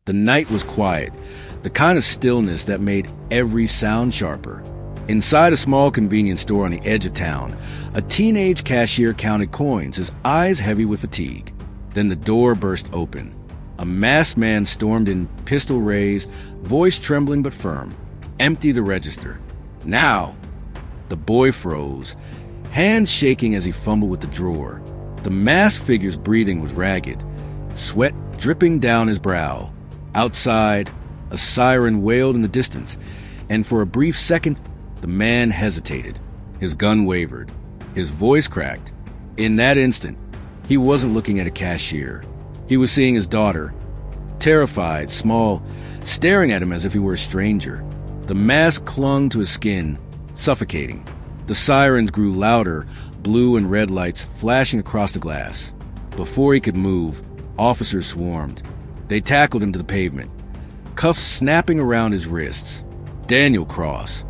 The night was quiet, the kind of stillness that made every sound sharper. Inside a small convenience store on the edge of town, a teenage cashier counted coins, his eyes heavy with fatigue. Then the door burst open. A masked man stormed in, pistol raised, voice trembling but firm. "Empty the register. Now!" The boy froze, hands shaking as he fumbled with the drawer. The masked figure's breathing was ragged, sweat dripping down his brow. Outside, a siren wailed in the distance, and for a brief second, the man hesitated. His gun wavered. His voice cracked. In that instant, he wasn't looking at a cashier. He was seeing his daughter, terrified, small, staring at him as if he were a stranger. The mask clung to his skin, suffocating. The sirens grew louder, blue and red lights flashing across the glass. Before he could move, officers swarmed. They tackled him to the pavement, cuffs snapping around his wrists. Daniel Cross,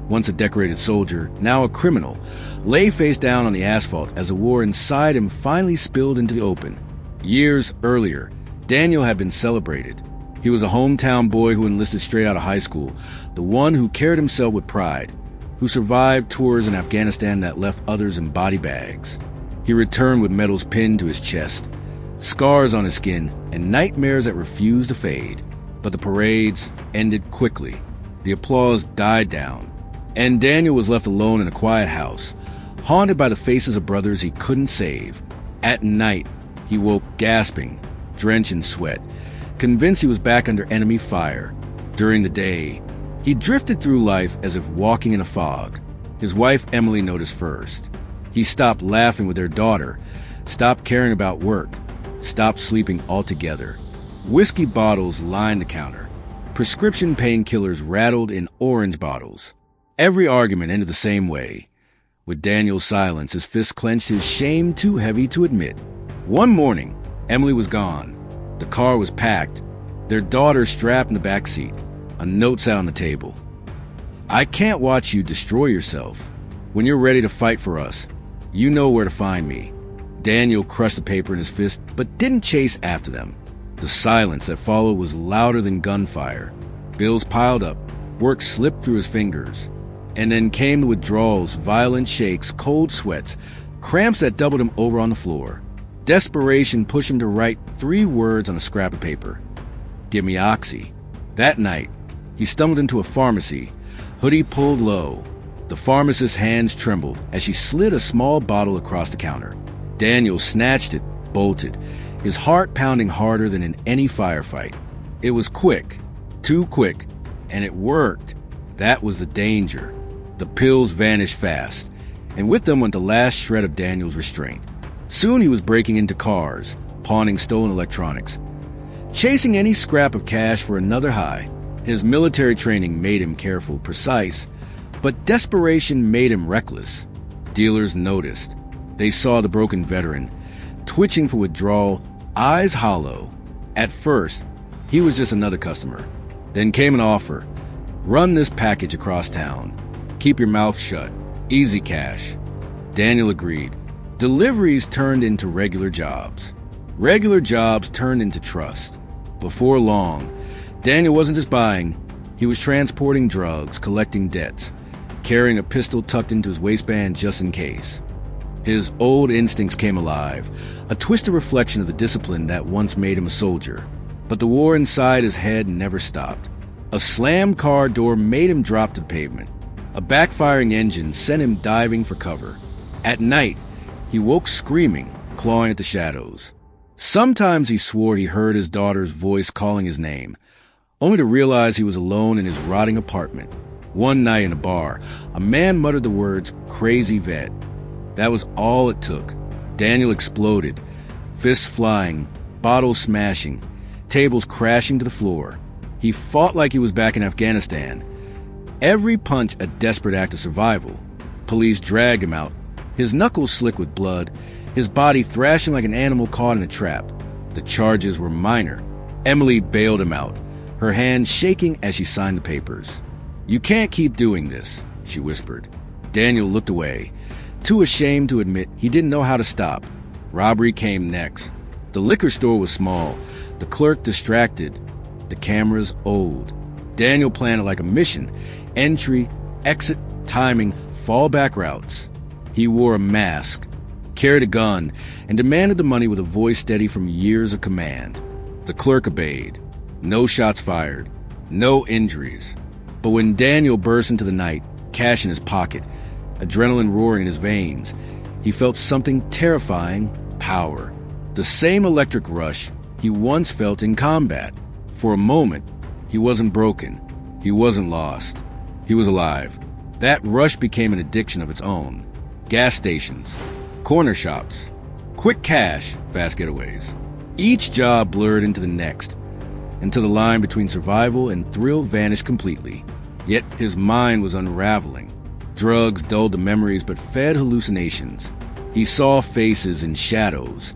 once a decorated soldier, now a criminal, lay face down on the asphalt as the war inside him finally spilled into the open. Years earlier, Daniel had been celebrated. He was a hometown boy who enlisted straight out of high school, the one who carried himself with pride, who survived tours in Afghanistan that left others in body bags. He returned with medals pinned to his chest, scars on his skin, and nightmares that refused to fade. But the parades ended quickly. The applause died down, and Daniel was left alone in a quiet house, haunted by the faces of brothers he couldn't save. At night, he woke gasping, drenched in sweat, convinced he was back under enemy fire. During the day, he drifted through life as if walking in a fog. His wife Emily noticed first. He stopped laughing with their daughter, stopped caring about work, stopped sleeping altogether. Whiskey bottles lined the counter. Prescription painkillers rattled in orange bottles. Every argument ended the same way. With Daniel's silence, his fist clenched, his shame too heavy to admit. One morning, Emily was gone. The car was packed, their daughter strapped in the back seat. A note sat on the table. "I can't watch you destroy yourself. When you're ready to fight for us, you know where to find me." Daniel crushed the paper in his fist, but didn't chase after them. The silence that followed was louder than gunfire. Bills piled up, work slipped through his fingers. And then came the withdrawals, violent shakes, cold sweats, cramps that doubled him over on the floor. Desperation pushed him to write 3 words on a scrap of paper. "Give me oxy." That night, he stumbled into a pharmacy, hoodie pulled low. The pharmacist's hands trembled as she slid a small bottle across the counter. Daniel snatched it, bolted, his heart pounding harder than in any firefight. It was quick, too quick, and it worked. That was the danger. The pills vanished fast, and with them went the last shred of Daniel's restraint. Soon he was breaking into cars, pawning stolen electronics, chasing any scrap of cash for another high. His military training made him careful, precise, but desperation made him reckless. Dealers noticed. They saw the broken veteran, twitching for withdrawal, eyes hollow. At first, he was just another customer. Then came an offer. "Run this package across town. Keep your mouth shut. Easy cash." Daniel agreed. Deliveries turned into regular jobs. Regular jobs turned into trust. Before long, Daniel wasn't just buying. He was transporting drugs, collecting debts, carrying a pistol tucked into his waistband just in case. His old instincts came alive, a twisted reflection of the discipline that once made him a soldier. But the war inside his head never stopped. A slammed car door made him drop to the pavement. A backfiring engine sent him diving for cover. At night, he woke screaming, clawing at the shadows. Sometimes he swore he heard his daughter's voice calling his name, only to realize he was alone in his rotting apartment. One night in a bar, a man muttered the words, "Crazy vet." That was all it took. Daniel exploded, fists flying, bottles smashing, tables crashing to the floor. He fought like he was back in Afghanistan. Every punch a desperate act of survival. Police dragged him out, his knuckles slick with blood, his body thrashing like an animal caught in a trap. The charges were minor. Emily bailed him out, her hand shaking as she signed the papers. "You can't keep doing this," she whispered. Daniel looked away, too ashamed to admit he didn't know how to stop. Robbery came next. The liquor store was small, the clerk distracted. the cameras old. Daniel planned it like a mission: entry, exit, timing, fallback routes. He wore a mask, carried a gun, and demanded the money with a voice steady from years of command. The clerk obeyed. No shots fired. No injuries. But when Daniel burst into the night, cash in his pocket, adrenaline roaring in his veins, he felt something terrifying: power. The same electric rush he once felt in combat. For a moment, he wasn't broken. He wasn't lost. He was alive. That rush became an addiction of its own. Gas stations, corner shops, quick cash, fast getaways. Each job blurred into the next, until the line between survival and thrill vanished completely. Yet his mind was unraveling. Drugs dulled the memories but fed hallucinations. He saw faces in shadows,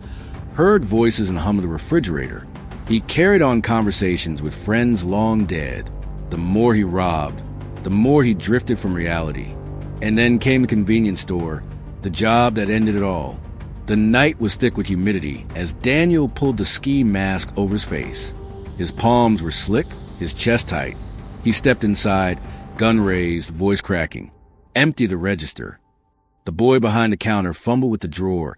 heard voices and hum of the refrigerator. He carried on conversations with friends long dead. The more he robbed, the more he drifted from reality. And then came the convenience store, the job that ended it all. The night was thick with humidity as Daniel pulled the ski mask over his face. His palms were slick, his chest tight. He stepped inside, gun raised, voice cracking. Empty the register. The boy behind the counter fumbled with the drawer,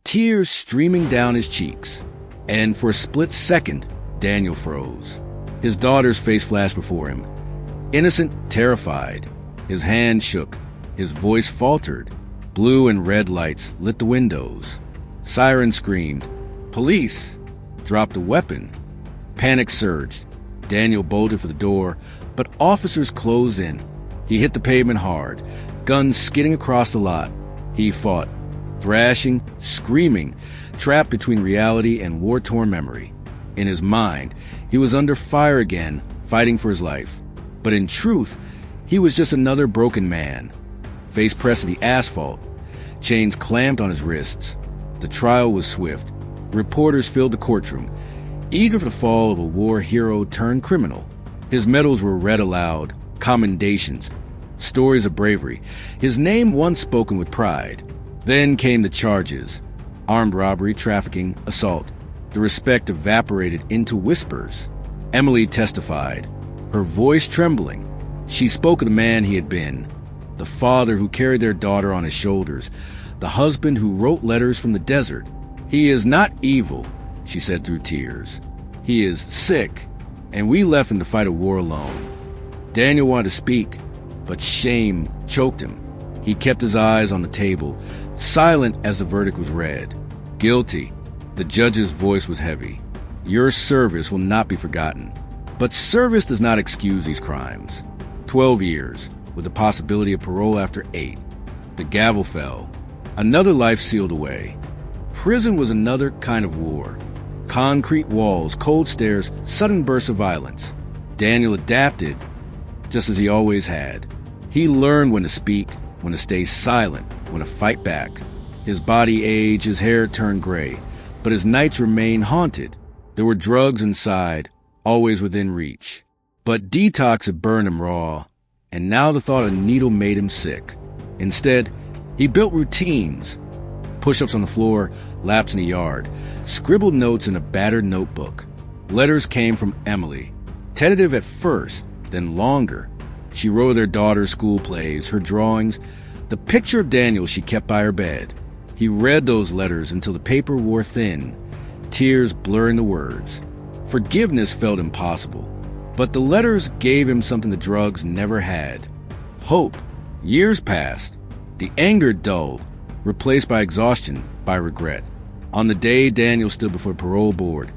tears streaming down his cheeks. And for a split second, Daniel froze. His daughter's face flashed before him. Innocent, terrified. His hand shook. His voice faltered. Blue and red lights lit the windows. Sirens screamed. Police! Dropped a weapon. Panic surged. Daniel bolted for the door, but officers closed in. He hit the pavement hard, guns skidding across the lot. He fought, thrashing, screaming, trapped between reality and war-torn memory. In his mind, he was under fire again, fighting for his life. But in truth, he was just another broken man. Face pressed to the asphalt, chains clamped on his wrists. The trial was swift. Reporters filled the courtroom, eager for the fall of a war hero turned criminal. His medals were read aloud, commendations, stories of bravery, his name once spoken with pride. Then came the charges: armed robbery, trafficking, assault. The respect evaporated into whispers. Emily testified, her voice trembling. She spoke of the man he had been, the father who carried their daughter on his shoulders, the husband who wrote letters from the desert. He is not evil, she said through tears. He is sick, and we left him to fight a war alone. Daniel wanted to speak, but shame choked him. He kept his eyes on the table, silent as the verdict was read. Guilty. The judge's voice was heavy. Your service will not be forgotten. But service does not excuse these crimes. 12 years, with the possibility of parole after 8. The gavel fell. Another life sealed away. Prison was another kind of war. Concrete walls, cold stares, sudden bursts of violence. Daniel adapted, just as he always had. He learned when to speak, when to stay silent, when to fight back. His body aged, his hair turned gray, but his nights remained haunted. There were drugs inside, always within reach. But detox had burned him raw, and now the thought of a needle made him sick. Instead, he built routines. Push-ups on the floor, laps in the yard, scribbled notes in a battered notebook. Letters came from Emily, tentative at first, then longer. She wrote their daughter's school plays, her drawings, the picture of Daniel she kept by her bed. He read those letters until the paper wore thin, tears blurring the words. Forgiveness felt impossible, but the letters gave him something the drugs never had. Hope. Years passed. The anger dulled, replaced by exhaustion, by regret. On the day Daniel stood before the parole board,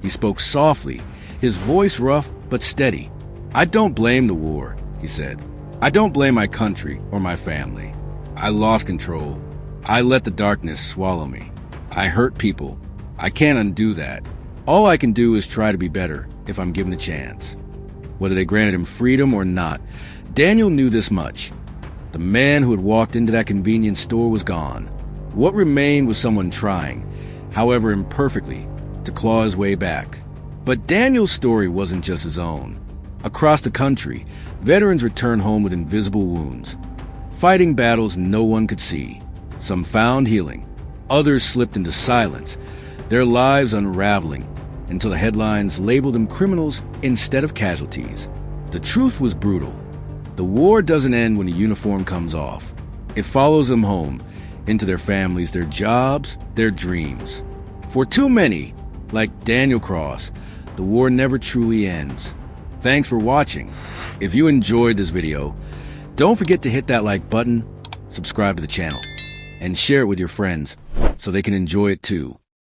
he spoke softly, his voice rough but steady. I don't blame the war, he said. I don't blame my country or my family. I lost control. I let the darkness swallow me. I hurt people. I can't undo that. All I can do is try to be better if I'm given the chance. Whether they granted him freedom or not, Daniel knew this much. The man who had walked into that convenience store was gone. What remained was someone trying, however imperfectly, to claw his way back. But Daniel's story wasn't just his own. Across the country, veterans returned home with invisible wounds, fighting battles no one could see. Some found healing. Others slipped into silence, their lives unraveling, until the headlines labeled them criminals instead of casualties. The truth was brutal. The war doesn't end when a uniform comes off. It follows them home, into their families, their jobs, their dreams. For too many, like Daniel Cross, the war never truly ends. Thanks for watching. If you enjoyed this video, don't forget to hit that like button, subscribe to the channel, and share it with your friends so they can enjoy it too.